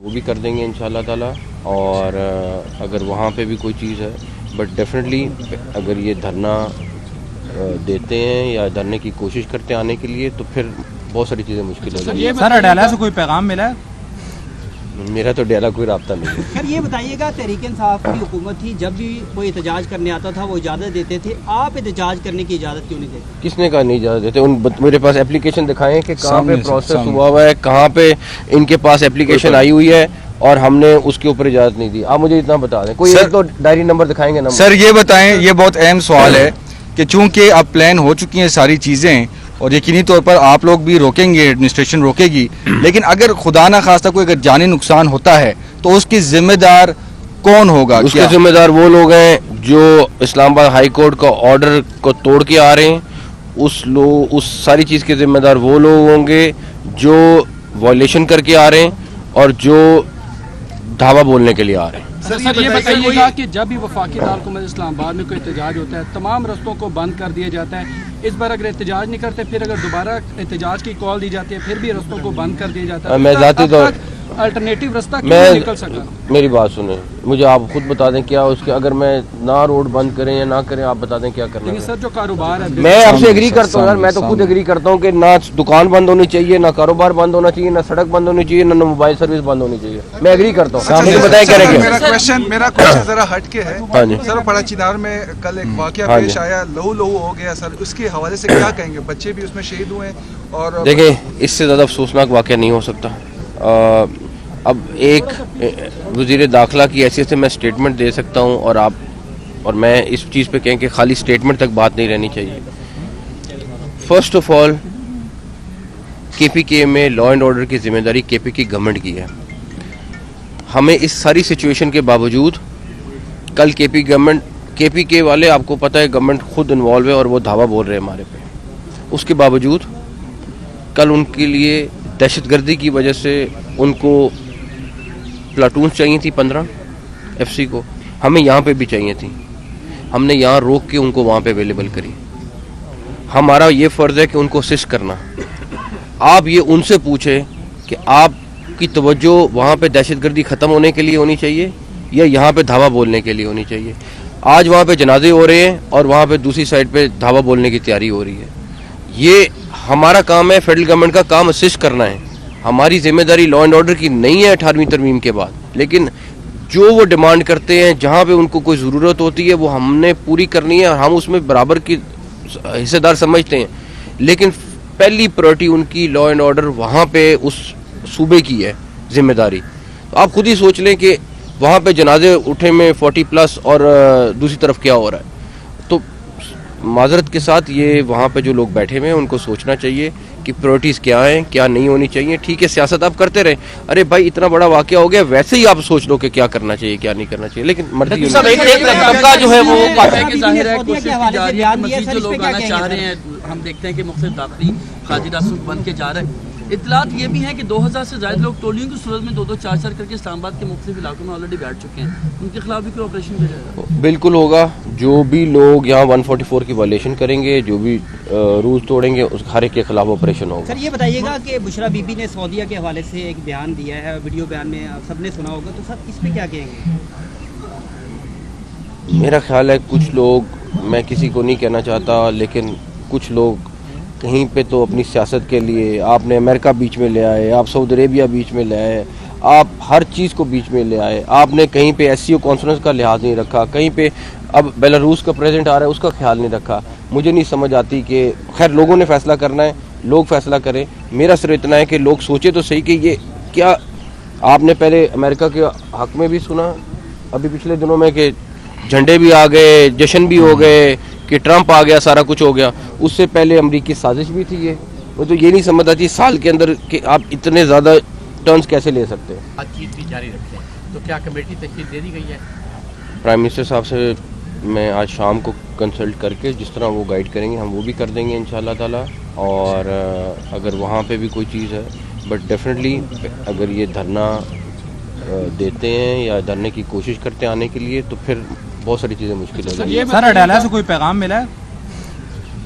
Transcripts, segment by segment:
वो भी कर देंगे इंशाल्लाह ताला। और अगर वहाँ पे भी कोई चीज़ है, बट डेफिनेटली अगर ये धरना देते हैं या धरने की कोशिश करते हैं आने के लिए, तो फिर बहुत सारी चीज़ें मुश्किल हो जाएंगी। सर अडाला से कोई पैगाम मिला है? मेरा तो डेरा कोई राब्ता नहीं है। सर ये बताइएगा, तहरीक इंसाफ की हुकूमत थी, जब भी कोई एहतजाज करने आता था वो इजाज़त देते थे, आप एहतजाज करने की इजाज़त क्यों नहीं देते? किसने कहा नहीं इजाज़त देते? मेरे पास एप्लीकेशन दिखाएं कि कहाँ पे प्रोसेस हुआ है, कहाँ पे इनके पास एप्लीकेशन आई हुई है और हमने उसके ऊपर इजाज़त नहीं दी। आप मुझे इतना बता दें, कोई एक तो डायरी नंबर दिखाएंगे ना। सर ये बताएं, ये बहुत अहम सवाल है कि चूंकि अब प्लान हो चुकी हैं सारी चीज़ें और यकीनी तौर पर आप लोग भी रोकेंगे, एडमिनिस्ट्रेशन रोकेगी, लेकिन अगर खुदा ना खास्ता कोई अगर जानी नुकसान होता है तो उसकी जिम्मेदार कौन होगा? उसके जिम्मेदार वो लोग हैं जो इस्लामाबाद हाई कोर्ट का ऑर्डर को तोड़ के आ रहे हैं। उस सारी चीज़ के जिम्मेदार वो लोग होंगे जो वायलेशन करके आ रहे हैं और जो धावा बोलने के लिए आ रहे हैं। सर ये बताइएगा कि जब भी वफाकी दारुल इस्लामाबाद में कोई एहतजाज होता है, तमाम रास्तों को बंद कर दिया जाता है। इस बार अगर एहतजाज नहीं करते, फिर अगर दोबारा एहतजाज की कॉल दी जाती है, फिर भी रास्तों को बंद कर दिया जाता है। मैं जाती तो अल्टरनेटिव रास्ता क्यों निकल सका? मेरी बात सुने, मुझे आप खुद बता दें क्या उसके, अगर मैं ना रोड बंद करें या ना करें, आप बता दें क्या करना है। सर जो कारोबार है, मैं आपसे एग्री करता हूँ यार, मैं तो खुद एग्री करता हूँ कि ना दुकान बंद होनी चाहिए, ना कारोबार बंद होना चाहिए, ना सड़क बंद होनी चाहिए, ना मोबाइल सर्विस बंद होनी चाहिए। मैं एग्री करता हूँ, लेकिन बताएं क्या रहेगा। मेरा क्वेश्चन जरा हट के है। हाँ जी सर, बड़ा चिनार में कल एक वाकया पेश आया, लहू लहू हो गया सर, उसके हवाले से क्या कहेंगे? बच्चे भी उसमें शहीद हुए और देखिए, इससे ज़्यादा अफसोसनाक वाकया नहीं हो सकता। अब एक वज़ीर दाखिला की हैसियत से मैं स्टेटमेंट दे सकता हूँ और मैं इस चीज़ पे कहें कि खाली स्टेटमेंट तक बात नहीं रहनी चाहिए। फर्स्ट ऑफ ऑल, केपीके में लॉ एंड ऑर्डर की जिम्मेदारी केपीके गवर्नमेंट की है। हमें इस सारी सिचुएशन के बावजूद कल केपीके वाले, आपको पता है गवर्नमेंट खुद इन्वॉल्व है और वो धावा बोल रहे हैं हमारे पे, उसके बावजूद कल उनके लिए दहशतगर्दी की वजह से उनको प्लाटून्स चाहिए थी 15 एफसी को, हमें यहाँ पे भी चाहिए थी। हमने यहाँ रोक के उनको वहाँ पे अवेलेबल करी। हमारा ये फ़र्ज़ है कि उनको असिस्ट करना। आप ये उनसे पूछें कि आपकी तवज्जो वहाँ पे दहशतगर्दी ख़त्म होने के लिए होनी चाहिए या यहाँ पे धावा बोलने के लिए होनी चाहिए। आज वहाँ पे जनाजे हो रहे हैं और वहाँ पे दूसरी साइड पे धावा बोलने की तैयारी हो रही है। ये हमारा काम है, फेडरल गवर्नमेंट का काम असिस्ट करना है। हमारी जिम्मेदारी लॉ एंड ऑर्डर की नहीं है 18वीं तरमीम के बाद, लेकिन जो वो डिमांड करते हैं, जहाँ पे उनको कोई ज़रूरत होती है, वो हमने पूरी करनी है और हम उसमें बराबर की हिस्सेदार समझते हैं। लेकिन पहली प्रायोरिटी उनकी लॉ एंड ऑर्डर वहाँ पे उस सूबे की है जिम्मेदारी। तो आप खुद ही सोच लें कि वहाँ पे जनाजे उठे में 40+ और दूसरी तरफ क्या हो रहा है। तो माजरत के साथ ये वहाँ पे जो लोग बैठे हुए हैं उनको सोचना चाहिए कि प्रायोरिटीज़ क्या हैं, क्या नहीं होनी चाहिए। ठीक है, सियासत आप करते रहे, अरे भाई इतना बड़ा वाकया हो गया, वैसे ही आप सोच लो कि क्या करना चाहिए क्या नहीं करना चाहिए। लेकिन मर्जी तबका जो है वो जाहिर है कोशिश की जा रही है कि मज़ीद जो लोग आना चाह रहे हैं, हम देखते हैं कि मुख्तलिफ दाखिली खाजी रास्ते बन के जा रहे हैं। इतलात ये भी है कि 2000 से ज़्यादा लोग टोलियों की सूरत में 2-2, 4-4 करके इस्लामाबाद के मुख्तलिफ इलाकों में ऑलरेडी बैठ चुके हैं। उनके खिलाफ भी कोई ऑपरेशन किया जाएगा? बिल्कुल होगा। जो भी लोग यहाँ 144 की वायलेशन करेंगे, जो भी रूल्स तोड़ेंगे, उस हर एक के खिलाफ ऑपरेशन होगा। सर ये बताइएगा कि बुशरा बीबी ने सऊदीया के हवाले से एक बयान दिया है, वीडियो बयान में आप सबने सुना होगा, तो सर इस पर क्या कहेंगे? मेरा ख्याल है कुछ लोग, मैं किसी को नहीं कहना चाहता, लेकिन कुछ लोग कहीं पे तो अपनी सियासत के लिए आपने अमेरिका बीच में ले आए, आप सऊदी अरेबिया बीच में ले आए, आप हर चीज़ को बीच में ले आए। आपने कहीं पे SCO कॉन्फ्रेंस का लिहाज नहीं रखा, कहीं पे अब बेलारूस का प्रेसिडेंट आ रहा है उसका ख्याल नहीं रखा। मुझे नहीं समझ आती कि खैर लोगों ने फ़ैसला करना है, लोग फ़ैसला करें। मेरा सिर्फ इतना है कि लोग सोचे तो सही कि ये क्या, आपने पहले अमेरिका के हक़ में भी सुना अभी पिछले दिनों में कि झंडे भी आ गए, जश्न भी हो गए, कि ट्रंप आ गया, सारा कुछ हो गया। उससे पहले अमेरिकी साजिश भी थी ये। वो तो ये नहीं समझ आती साल के अंदर कि आप इतने ज़्यादा टर्न्स कैसे ले सकते हैं। बातचीत भी जारी रखते हैं, तो क्या कमेटी तश्कील दे दी गई है? प्राइम मिनिस्टर साहब से मैं आज शाम को कंसल्ट करके जिस तरह वो गाइड करेंगे हम वो भी कर देंगे इंशाल्लाह ताला। और अगर वहाँ पे भी कोई चीज़ है, बट डेफिनेटली अगर ये धरना देते हैं या धरने की कोशिश करते हैं आने के लिए, तो फिर बहुत सारी चीज़ें मुश्किल हो जाएंगी। सर अडाला से कोई पैगाम मिला है?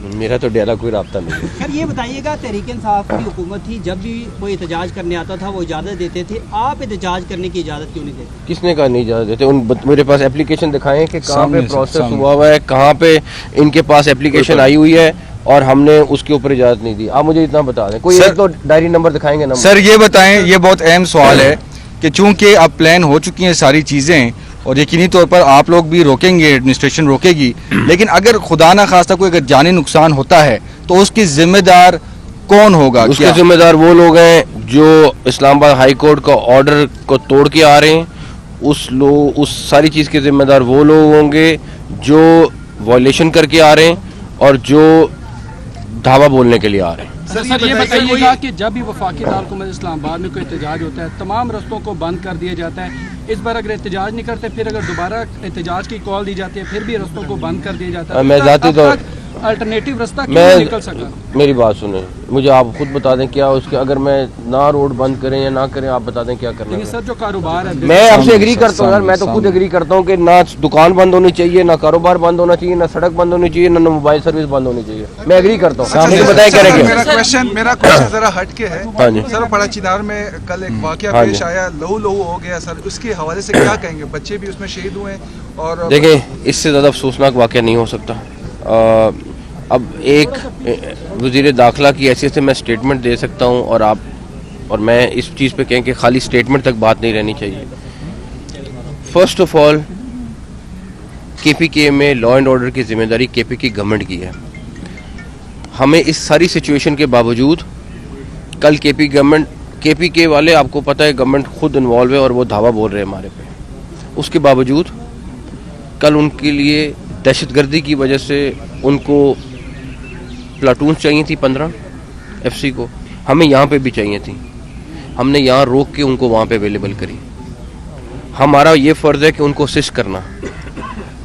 मेरा तो डेरा कोई राब्ता नहीं है। सर ये बताइएगा, तहरीक इंसाफ की हुकूमत थी, जब भी कोई एहतजाज करने आता था वो इजाज़त देते थे, आप एहतजाज करने की इजाज़त क्यों नहीं देते? किसने कहा नहीं इजाज़त देते? मेरे पास एप्लीकेशन दिखाएं कि कहाँ पे प्रोसेस सामने। हुआ है, कहाँ पे इनके पास एप्लीकेशन आई हुई है और हमने उसके ऊपर इजाज़त नहीं दी। आप मुझे इतना बता दें, कोई एक तो डायरी नंबर दिखाएंगे ना? सर ये बताएं, ये बहुत अहम सवाल है कि चूंकि अब प्लान हो चुकी हैं सारी चीज़ें और यकीनी तौर पर आप लोग भी रोकेंगे, एडमिनिस्ट्रेशन रोकेगी, लेकिन अगर खुदा ना खास्ता कोई अगर जानी नुकसान होता है तो उसकी जिम्मेदार कौन होगा? उसके जिम्मेदार वो लोग हैं जो इस्लामाबाद हाई कोर्ट का ऑर्डर को तोड़ के आ रहे हैं। उस सारी चीज़ के जिम्मेदार वो लोग होंगे जो वायलेशन करके आ रहे हैं और जो धावा बोलने के लिए आ रहे हैं। सर ये बताइएगा कि जब भी वफाकी दारुल इस्लामाबाद में कोई एहतजाज होता है, तमाम रस्तों को बंद कर दिया जाता है। इस बार अगर एहतजाज नहीं करते, फिर अगर दोबारा एहतजाज की कॉल दी जाती है, फिर भी रस्तों को बंद कर दिया जाता है। मैं जाती तो अल्टरनेटिव रास्ता क्यों नहीं निकल सका? मेरी बात सुने, मुझे आप खुद बता दें क्या उसके, अगर मैं ना रोड बंद करें या ना करें, आप बता दें क्या करना है। लेकिन सर जो कारोबार है, मैं आपसे एग्री करता हूँ यार, मैं तो खुद एग्री करता हूँ कि ना दुकान बंद होनी चाहिए, ना कारोबार बंद होना चाहिए, ना सड़क बंद होनी चाहिए, ना मोबाइल सर्विस बंद होनी चाहिए। मैं एग्री करता हूँ। लेकिन बताएं क्या रह गया? मेरा क्वेश्चन जरा हट के है। हाँ जी सर, बड़ा चिनार में कल एक वाकया हाँ पेश जी। आया, लहू लहू हो गया सर, उसके हवाले से क्या कहेंगे? बच्चे भी उसमें शहीद हुए और देखें, इससे ज़्यादा अफसोसनाक वाकया नहीं हो सकता। अब एक वज़ीर दाखिला की हैसियत से मैं स्टेटमेंट दे सकता हूँ और मैं इस चीज़ पे कहें कि खाली स्टेटमेंट तक बात नहीं रहनी चाहिए। फर्स्ट ऑफ ऑल, KPK में लॉ एंड ऑर्डर की जिम्मेदारी KPK गवर्नमेंट की है। हमें इस सारी सिचुएशन के बावजूद कल KPK वाले, आपको पता है गवर्नमेंट खुद इन्वॉल्व है और वो धावा बोल रहे हैं हमारे पे। उसके बावजूद कल उनके लिए दहशतगर्दी की वजह से उनको प्लाटून चाहिए थी 15 FC को, हमें यहाँ पे भी चाहिए थी। हमने यहाँ रोक के उनको वहाँ पे अवेलेबल करी। हमारा ये फ़र्ज़ है कि उनको असिस्ट करना।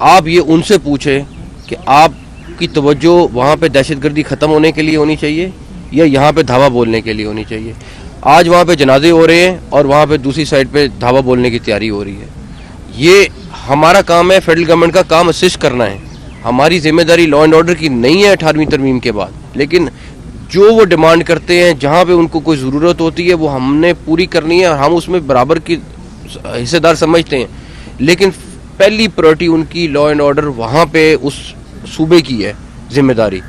आप ये उनसे पूछें कि आपकी तवज्जो वहाँ पे दहशतगर्दी ख़त्म होने के लिए होनी चाहिए या यहाँ पे धावा बोलने के लिए होनी चाहिए। आज वहाँ पे जनाजे हो रहे हैं और वहाँ पे दूसरी साइड पे धावा बोलने की तैयारी हो रही है। ये हमारा काम है, फेडरल गवर्नमेंट का काम असिस्ट करना है। हमारी जिम्मेदारी लॉ एंड ऑर्डर की नहीं है 18वीं तरमीम के बाद, लेकिन जो वो डिमांड करते हैं, जहाँ पे उनको कोई ज़रूरत होती है, वो हमने पूरी करनी है और हम उसमें बराबर की हिस्सेदार समझते हैं। लेकिन पहली प्रायोरिटी उनकी लॉ एंड ऑर्डर वहाँ पे उस सूबे की है जिम्मेदारी।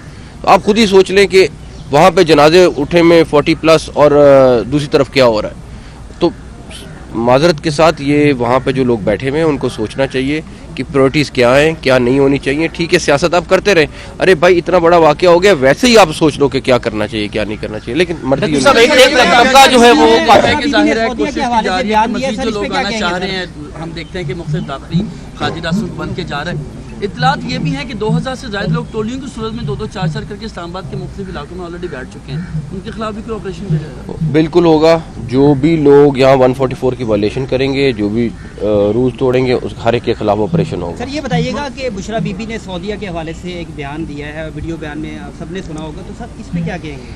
तो आप खुद ही सोच लें कि वहाँ पे जनाजे उठे में 40+ और दूसरी तरफ क्या हो रहा है। तो माजरत के साथ ये वहाँ पे जो लोग बैठे हुए हैं उनको सोचना चाहिए कि प्रायोरिटीज़ क्या हैं, क्या नहीं होनी चाहिए। ठीक है, सियासत आप करते रहे, अरे भाई इतना बड़ा वाकया हो गया, वैसे ही आप सोच लो कि क्या करना चाहिए क्या नहीं करना चाहिए। लेकिन मर्जी एक तबका जो है वो जाहिर है कोशिश की जा रही है कि मज़ीद जो लोग आना चाह रहे हैं। हम देखते हैं कि मुख्तलिफ दाखिली खादी रासूख बन के जा रहे हैं। इतलात ये भी हैं कि 2000 से ज़्यादा लोग टोलियों की सूरत में 2-2, 4-4 करके इस्लामाबाद के मुख्तलिफ इलाकों में ऑलरेडी बैठ चुके हैं। उनके खिलाफ भी कोई ऑपरेशन किया जाएगा? बिल्कुल होगा। जो भी लोग यहाँ 144 की वायलेशन करेंगे, जो भी रूल्स तोड़ेंगे, उस हर एक के खिलाफ ऑपरेशन होगा। सर ये बताइएगा कि बुशरा बीबी ने सऊदीया के हवाले से एक बयान दिया है, वीडियो बयान में आप सबने सुना होगा, तो सर इस पर क्या कहेंगे?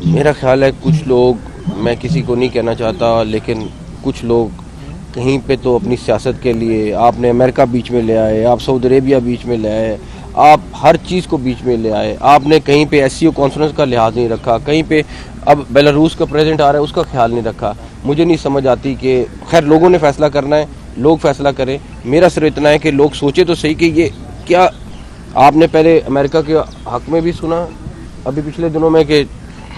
मेरा ख्याल है कुछ लोग, मैं किसी को नहीं कहना चाहता, लेकिन कुछ लोग कहीं पे तो अपनी सियासत के लिए आपने अमेरिका बीच में ले आए, आप सऊदी अरेबिया बीच में ले आए, आप हर चीज़ को बीच में ले आए। आपने कहीं पे SCO कॉन्फ्रेंस का लिहाज नहीं रखा, कहीं पे अब बेलारूस का प्रेसिडेंट आ रहा है उसका ख्याल नहीं रखा। मुझे नहीं समझ आती कि खैर लोगों ने फैसला करना है, लोग फैसला करें। मेरा सिर्फ इतना है कि लोग सोचे तो सही कि ये क्या, आपने पहले अमेरिका के हक में भी सुना अभी पिछले दिनों में कि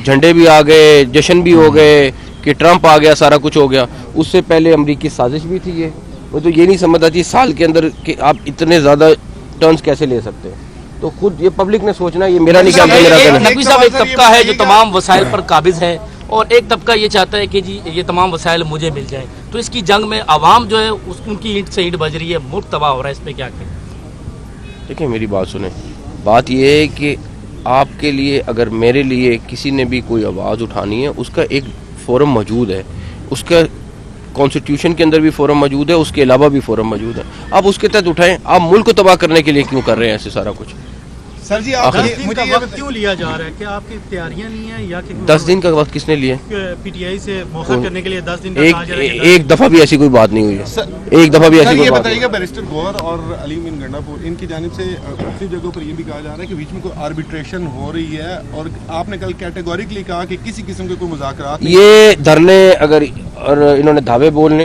झंडे भी आ गए, जश्न भी हो गए, कि ट्रंप आ गया, सारा कुछ हो गया। उससे पहले अमेरिकी साजिश भी थी ये। वो तो ये नहीं समझ आती साल के अंदर कि आप इतने ज़्यादा टर्न्स कैसे ले सकते हैं। तो खुद ये पब्लिक ने सोचना, ये मेरा नहीं कहना। नकवी साहब, एक तबका है जो तमाम वसाइल पर काबिज है और एक तबका ये चाहता है कि जी ये तमाम वसाइल मुझे मिल जाए। तो इसकी जंग में आवाम जो है उनकी ईंट से ईंट बज रही है, मुल्क तबाह हो रहा है। इस पर क्या कहें? देखिए मेरी बात सुने, बात ये है कि आपके लिए, अगर मेरे लिए किसी ने भी कोई आवाज़ उठानी है, उसका एक फोरम मौजूद है, उसका कॉन्स्टिट्यूशन के अंदर भी फोरम मौजूद है, उसके अलावा भी फोरम मौजूद है। आप उसके तहत उठाएं। आप मुल्क को तबाह करने के लिए क्यों कर रहे हैं ऐसे सारा कुछ? सर जी आप मुझे ये क्यों लिया जा रहा है? क्या आपकी तैयारियां नहीं है या कि 10 दिन का वक्त किसने लिया? पीटीआई से मौखर करने के लिए 10 दिन का कहा जा रहा है? एक दफा भी ऐसी कोई बात नहीं हुई है। एक दफा भी ऐसी कोई बात बताइएगा, बैरिस्टर गौहर और अली मीन गंडापुर इनकी जानिब से दूसरी जगहों पर ये भी कहा जा रहा है कि बीच में कोई आर्बिट्रेशन हो रही है, और आपने कल कैटेगोरिकली कहा कि किसी किस्म के कोई मुज़ाकरात नहीं। ये धरने अगर और इन्होंने दावे बोलने